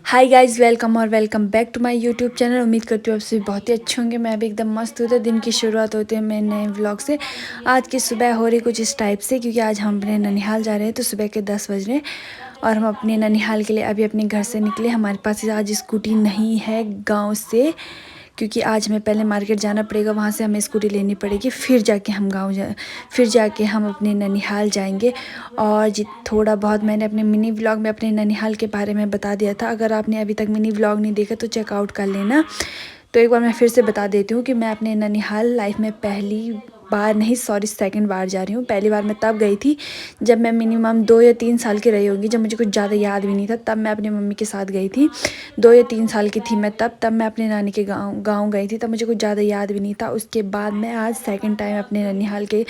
हाय guys, welcome और welcome back to my YouTube channel. उम्मीद करती हूँ आप सभी बहुत ही अच्छे होंगे। मैं भी एकदम मस्त हूँ। तो दिन की शुरुआत होती है मेरे नए व्लॉग से। आज की सुबह हो रही कुछ इस टाइप से, क्योंकि आज हम अपने ननिहाल जा रहे हैं। तो सुबह के 10 बज रहे हैं और हम अपने ननिहाल के लिए अभी अपने घर से निकले। हमारे पास आज स्कूटी नहीं है गाँव से, क्योंकि आज हमें पहले मार्केट जाना पड़ेगा, वहाँ से हमें स्कूटी लेनी पड़ेगी, फिर जाके हम फिर जाके हम अपने ननिहाल जाएंगे। और थोड़ा बहुत मैंने अपने मिनी व्लॉग में अपने ननिहाल के बारे में बता दिया था। अगर आपने अभी तक मिनी व्लॉग नहीं देखा तो चेकआउट कर लेना। तो एक बार मैं फिर से बता देती हूँ कि मैं अपने ननिहाल लाइफ में पहली बार नहीं, सॉरी, सेकंड बार जा रही हूँ। पहली बार मैं तब गई थी जब मैं मिनिमम 2 या 3 साल की रही होंगी, जब मुझे कुछ ज़्यादा याद भी नहीं था। तब मैं अपनी मम्मी के साथ गई थी। 2 या 3 साल की थी मैं तब मैं अपने नानी के गाँव गई थी। तब मुझे कुछ ज़्यादा याद भी नहीं था। उसके बाद मैं आज सेकंड टाइम अपने ननिहाल के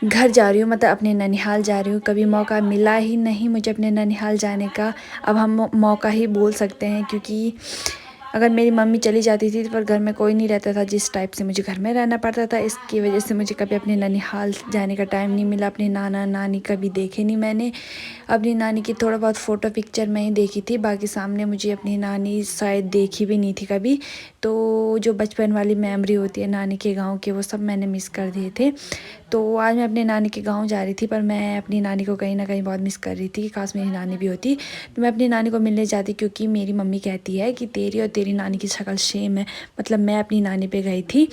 घर जा रही हूँ, मतलब अपने ननिहाल जा रही हूँ। कभी मौका मिला ही नहीं मुझे अपने ननिहाल जाने का। अब हम मौका ही बोल सकते हैं, क्योंकि अगर मेरी मम्मी चली जाती थी पर घर में कोई नहीं रहता था, जिस टाइप से मुझे घर में रहना पड़ता था। इसकी वजह से मुझे कभी अपने ननिहाल जाने का टाइम नहीं मिला। अपने नाना नानी कभी देखे नहीं मैंने। अपनी नानी की थोड़ा बहुत फ़ोटो पिक्चर में ही देखी थी, बाकी सामने मुझे अपनी नानी शायद देखी भी नहीं थी कभी। तो जो बचपन वाली मेमोरी होती है नानी के गाँव के, वो सब मैंने मिस कर दिए थे। तो आज मैं अपने नानी के गाँव जा रही थी, पर मैं अपनी नानी को कहीं ना कहीं बहुत मिस कर रही थी कि काश मेरी नानी भी होती। तो मैं अपनी नानी को मिलने जाती, क्योंकि मेरी मम्मी कहती है कि तेरी और तेरी नानी की शक्ल सेम है। मतलब मैं अपनी नानी पे गई थी।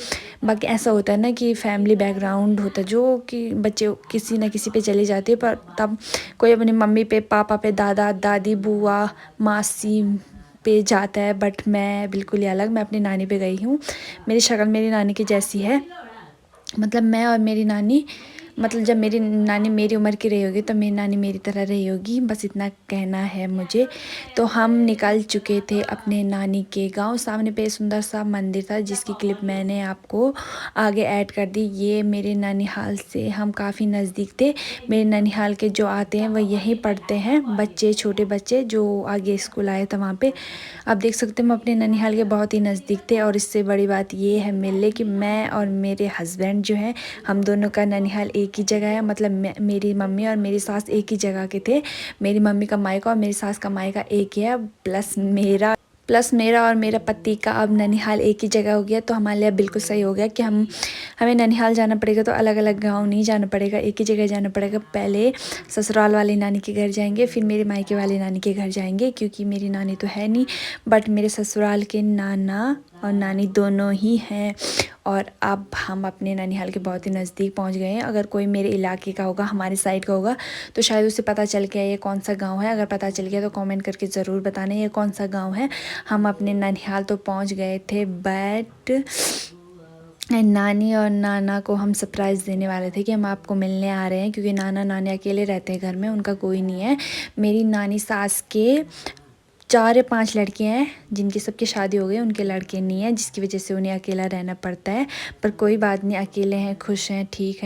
बाकी ऐसा होता है ना कि फैमिली बैकग्राउंड होता है, जो कि बच्चे किसी न किसी पे चले जाते हैं, पर तब कोई अपनी मम्मी पे, पापा पे, दादा दादी, बुआ, मासी पे जाता है। बट मैं बिल्कुल ही अलग, मैं अपनी नानी पे गई हूँ। मेरी शक्ल मेरी नानी की जैसी है। मतलब मैं और मेरी नानी, मतलब जब मेरी नानी मेरी उम्र की रही होगी तो मेरी नानी मेरी तरह रही होगी, बस इतना कहना है मुझे। तो हम निकल चुके थे अपने नानी के गांव। सामने पे सुंदर सा मंदिर था, जिसकी क्लिप मैंने आपको आगे ऐड कर दी। ये मेरे ननिहाल से हम काफ़ी नज़दीक थे। मेरे ननिहाल के जो आते हैं वह यहीं पढ़ते हैं, बच्चे, छोटे बच्चे जो आगे स्कूल आए थे वहाँ पे। आप देख सकते हैं हम अपने ननिहाल के बहुत ही नज़दीक थे। और इससे बड़ी बात ये है मिलने कि मैं और मेरे हस्बैंड जो हैं, हम दोनों का ननिहाल एक ही जगह है। मतलब मेरी मम्मी और मेरी सास एक ही जगह के थे। मेरी मम्मी का मायका और मेरी सास का मायका एक ही है। प्लस मेरा और मेरा पति का अब ननिहाल एक ही जगह हो गया। तो हमारे लिए बिल्कुल सही हो गया कि हमें ननिहाल जाना पड़ेगा तो अलग अलग गांव नहीं जाना पड़ेगा, एक ही जगह जाना पड़ेगा। पहले ससुराल वाली नानी के घर जाएंगे, फिर मेरे मायके वाली नानी के घर जाएंगे, क्योंकि मेरी नानी तो है नहीं, बट मेरे ससुराल के नाना और नानी दोनों ही हैं। और अब हम अपने ननिहाल के बहुत ही नज़दीक पहुंच गए हैं। अगर कोई मेरे इलाके का होगा, हमारे साइड का होगा, तो शायद उसे पता चल गया ये कौन सा गांव है। अगर पता चल गया तो कमेंट करके ज़रूर बताना ये कौन सा गांव है। हम अपने ननिहाल तो पहुंच गए थे, बट नानी और नाना को हम सरप्राइज़ देने वाले थे कि हम आपको मिलने आ रहे हैं, क्योंकि नाना नानी अकेले रहते हैं घर में, उनका कोई नहीं है। मेरी नानी सास के 4 या 5 लड़के हैं, जिनकी सबकी शादी हो गई, उनके लड़के नहीं हैं, जिसकी वजह से उन्हें अकेला रहना पड़ता है। पर कोई बात नहीं, अकेले हैं, खुश हैं, ठीक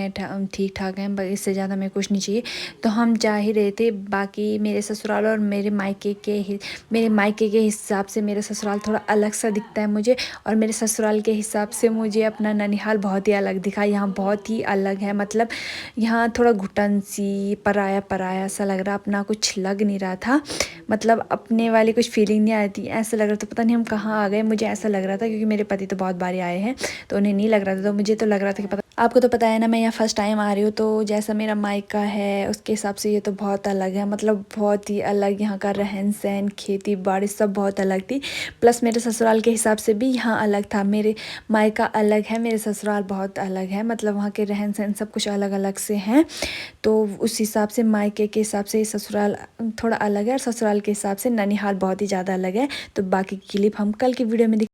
ठाक हैं, बस इससे ज़्यादा हमें कुछ नहीं चाहिए। तो हम जा ही रहे थे। बाकी मेरे ससुराल और मेरे मायके के हिसाब से मेरा ससुराल थोड़ा अलग सा दिखता है मुझे, और मेरे ससुराल के हिसाब से मुझे अपना ननिहाल बहुत ही अलग दिखा। यहाँ बहुत ही अलग है, मतलब यहाँ थोड़ा घुटन सी, पराया पराया सा लग रहा, अपना कुछ लग नहीं रहा था। मतलब अपने वाली कुछ फीलिंग नहीं आई थी। ऐसा लग रहा था पता नहीं हम कहाँ आ गए। मुझे ऐसा लग रहा था, क्योंकि मेरे पति तो बहुत बार आए हैं तो उन्हें नहीं लग रहा था, तो मुझे तो लग रहा था कि पता, आपको तो पता है ना मैं यहाँ फर्स्ट टाइम आ रही हूँ। तो जैसा मेरा मायका है उसके हिसाब से ये तो बहुत अलग है, मतलब बहुत ही अलग। यहाँ का रहन सहन, खेती बाड़ी सब बहुत अलग थी। प्लस मेरे ससुराल के हिसाब से भी यहाँ अलग था। मेरे मायका अलग है, मेरे ससुराल बहुत अलग है, मतलब वहाँ के रहन सहन सब कुछ अलग अलग से हैं। तो उस हिसाब से मायके के हिसाब से ससुराल थोड़ा अलग है, और ससुराल के हिसाब से ननिहाल बहुत ही ज़्यादा अलग है। तो बाकी की क्लिप हम कल की वीडियो में